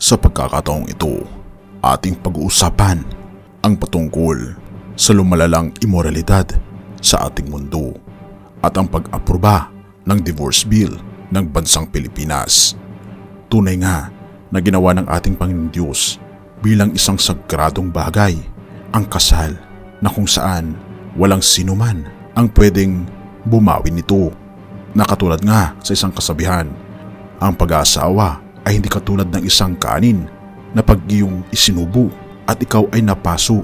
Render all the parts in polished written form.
Sa pagkakataong ito, ating pag-uusapan ang patungkol sa lumalalang imoralidad sa ating mundo at ang pag-aproba ng divorce bill ng bansang Pilipinas. Tunay nga na ginawa ng ating Panginoong Diyos bilang isang sagradong bagay ang kasal na kung saan walang sinuman ang pwedeng bumawi nito. Nakatulad nga sa isang kasabihan, ang pag-aasawa ay hindi katulad ng isang kanin na pag iyong isinubo at ikaw ay napaso,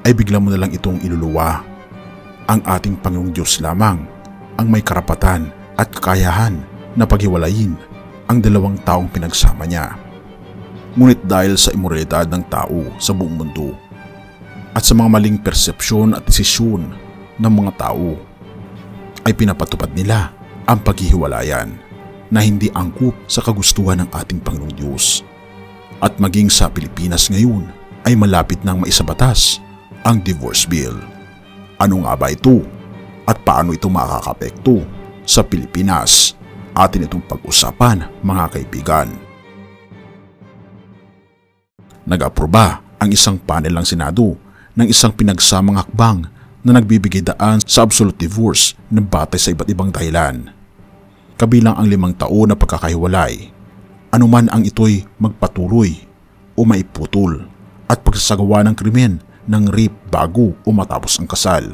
ay bigla mo na lang itong iluluwa. Ang ating Panginoong Diyos lamang ang may karapatan at kakayahan na paghiwalayin ang dalawang taong pinagsama niya. Ngunit dahil sa imoralidad ng tao sa buong mundo at sa mga maling persepsyon at desisyon ng mga tao, ay pinapatupad nila ang paghihiwalayan na hindi angkop sa kagustuhan ng ating Panginoong Diyos. At maging sa Pilipinas ngayon ay malapit nang maisabatas ang divorce bill. Ano nga ba ito at paano ito makakapekto sa Pilipinas? Atin itong pag-usapan, mga kaibigan. Nag-aproba ang isang panel ng Senado ng isang pinagsamang hakbang na nagbibigay daan sa absolute divorce na batay sa iba't ibang dahilan. Kabilang ang 5 taon na pagkakahiwalay, anuman ang ito'y magpatuloy o maiputol, at pagsasagawa ng krimen ng rape bago o matapos ang kasal.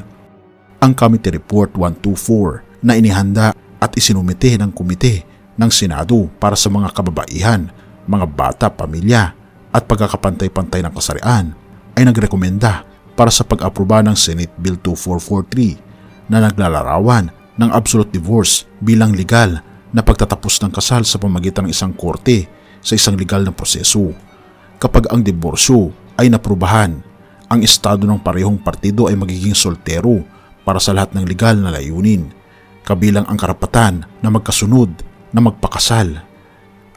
Ang Committee Report 124 na inihanda at isinumite ng Komite ng Senado para sa mga kababaihan, mga bata, pamilya at pagkakapantay-pantay ng kasarian ay nagrekomenda para sa pag-aproba ng Senate Bill 2443 na naglalarawan ng absolute divorce bilang legal na pagtatapos ng kasal sa pamamagitan ng isang korte sa isang legal na proseso. Kapag ang diborsyo ay naprubahan, ang estado ng parehong partido ay magiging soltero para sa lahat ng legal na layunin, kabilang ang karapatan na magkasunod na magpakasal.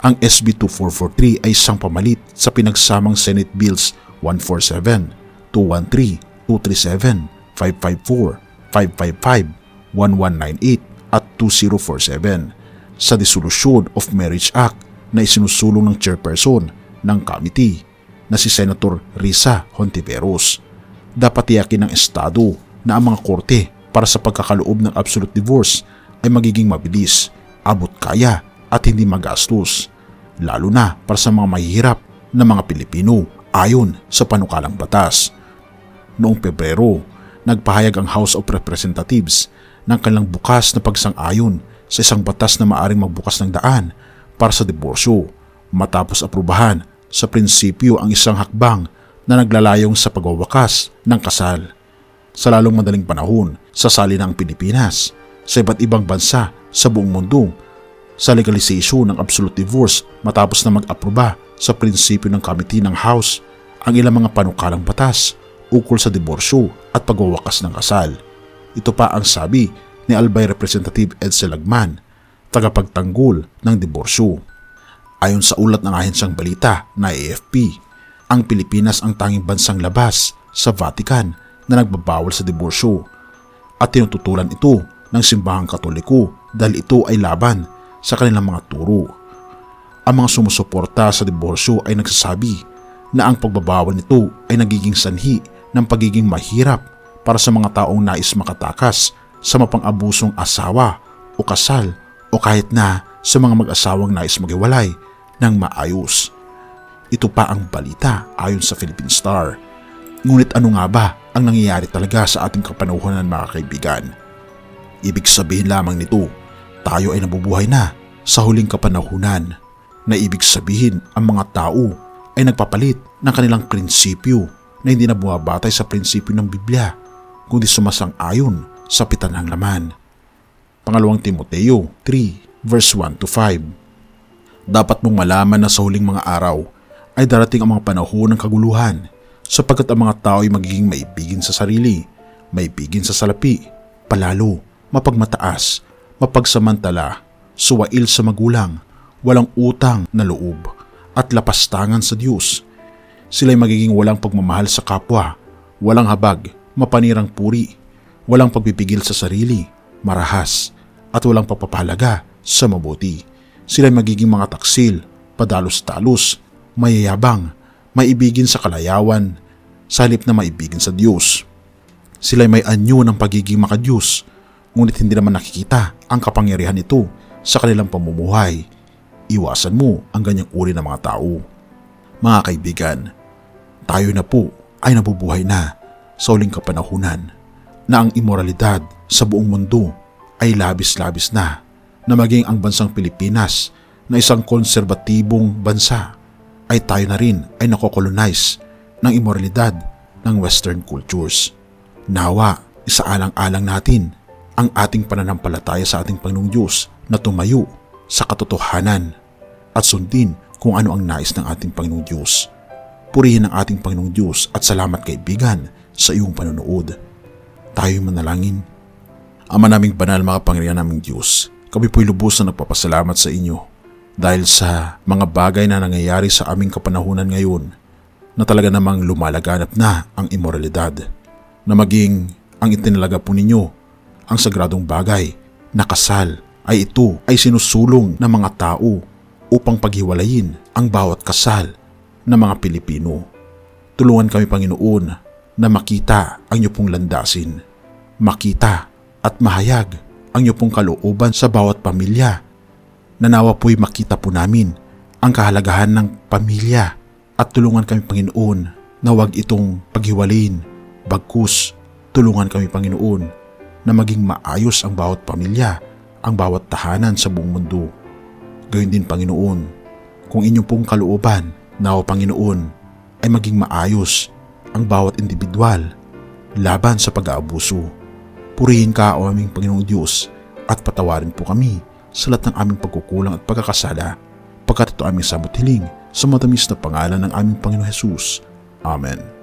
Ang SB 2443 ay isang pamalit sa pinagsamang Senate Bills 147, 213, 237, 554, 555, 1198 at 2047 sa Dissolution of Marriage Act na isinusulong ng chairperson ng committee na si Senator Risa Hontiveros. Dapat tiyakin ng Estado na ang mga korte para sa pagkakaloob ng absolute divorce ay magiging mabilis, abot kaya at hindi magastos, lalo na para sa mga mahihirap na mga Pilipino ayon sa panukalang batas. Noong Pebrero, nagpahayag ang House of Representatives ng kanilang bukas na pagsang-ayon sa isang batas na maaring magbukas ng daan para sa diborsyo matapos aprubahan sa prinsipyo ang isang hakbang na naglalayong sa pagwawakas ng kasal. Sa lalong madaling panahon, sasali na ang Pilipinas sa iba't ibang bansa sa buong mundo sa legalization ng absolute divorce matapos na mag-aproba sa prinsipyo ng Committee ng House ang ilang mga panukalang batas ukol sa diborsyo at pagwawakas ng kasal. Ito pa ang sabi ni Albay Representative Edsel Lagman, tagapagtanggol ng diborsyo. Ayon sa ulat ng ahensyang balita na AFP, ang Pilipinas ang tanging bansang labas sa Vatican na nagbabawal sa diborsyo at tinututulan ito ng simbahang Katoliko dahil ito ay laban sa kanilang mga turo. Ang mga sumusuporta sa diborsyo ay nagsasabi na ang pagbabawal nito ay nagiging sanhi ng pagiging mahirap para sa mga taong nais makatakas sa mapang-abusong asawa o kasal o kahit na sa mga mag-asawang nais maghiwalay ng maayos. Ito pa ang balita ayon sa Philippine Star. Ngunit ano nga ba ang nangyayari talaga sa ating kapanahunan, mga kaibigan? Ibig sabihin lamang nito, tayo ay nabubuhay na sa huling kapanahunan, na ibig sabihin ang mga tao ay nagpapalit ng kanilang prinsipyo na hindi na bumabatay sa prinsipyo ng Biblia, kundi sumasang-ayon sa pitan ng laman. Pangalawang Timoteo 3 verse 1 to 5. Dapat mong malaman na sa huling mga araw ay darating ang mga panahon ng kaguluhan, sapagkat ang mga tao ay magiging maibigin sa sarili, maibigin sa salapi, palalo, mapagmataas, mapagsamantala, suwail sa magulang, walang utang na loob, at lapastangan sa Diyos. Sila'y magiging walang pagmamahal sa kapwa, walang habag, mapanirang puri, walang pagpipigil sa sarili, marahas, at walang pagpapahalaga sa mabuti. Sila'y magiging mga taksil, padalos-talos, mayayabang, maibigin sa kalayawan, sa halip na maibigin sa Diyos. Sila'y may anyo ng pagiging makadiyos, ngunit hindi naman nakikita ang kapangyarihan nito sa kanilang pamumuhay. Iwasan mo ang ganyang uri ng mga tao. Mga kaibigan, tayo na po ay nabubuhay na sa huling kapanahunan na ang immoralidad sa buong mundo ay labis-labis na maging ang bansang Pilipinas na isang konserbatibong bansa ay tayo na rin ay nakokolonize ng immoralidad ng Western cultures. Nawa, isaalang-alang natin ang ating pananampalataya sa ating Panginoong Diyos na tumayo sa katotohanan at sundin kung ano ang nais ng ating Panginoong Diyos. Purihin ang ating Panginoong Diyos at salamat kaibigan sa iyong panonood. Tayo manalangin. Ama naming banal, makapangyarihan naming Diyos, kami po'y lubos na nagpapasalamat sa inyo dahil sa mga bagay na nangyayari sa aming kapanahunan ngayon na talaga namang lumalaganap na ang immoralidad, na maging ang itinalaga po ninyo ang sagradong bagay na kasal ay ito ay sinusulong ng mga tao upang paghiwalayin ang bawat kasal ng mga Pilipino. Tulungan kami, Panginoon, na makita ang iyong pong landasin, makita at mahayag ang iyong pong kalooban sa bawat pamilya. Nanawa po'y makita po namin ang kahalagahan ng pamilya at tulungan kami, Panginoon, na huwag itong paghiwalayin. Bagkus, tulungan kami, Panginoon, na maging maayos ang bawat pamilya, ang bawat tahanan sa buong mundo. Gayon din, Panginoon, kung inyong pong kalooban, nawa, Panginoon, ay maging maayos ang bawat individual laban sa pag-aabuso. Purihin ka, o aming Panginoong Diyos, at patawarin po kami sa lahat ng aming pagkukulang at pagkakasala, pagkat ito aming samot hiling sa matamis na pangalan ng aming Panginoong Hesus. Amen.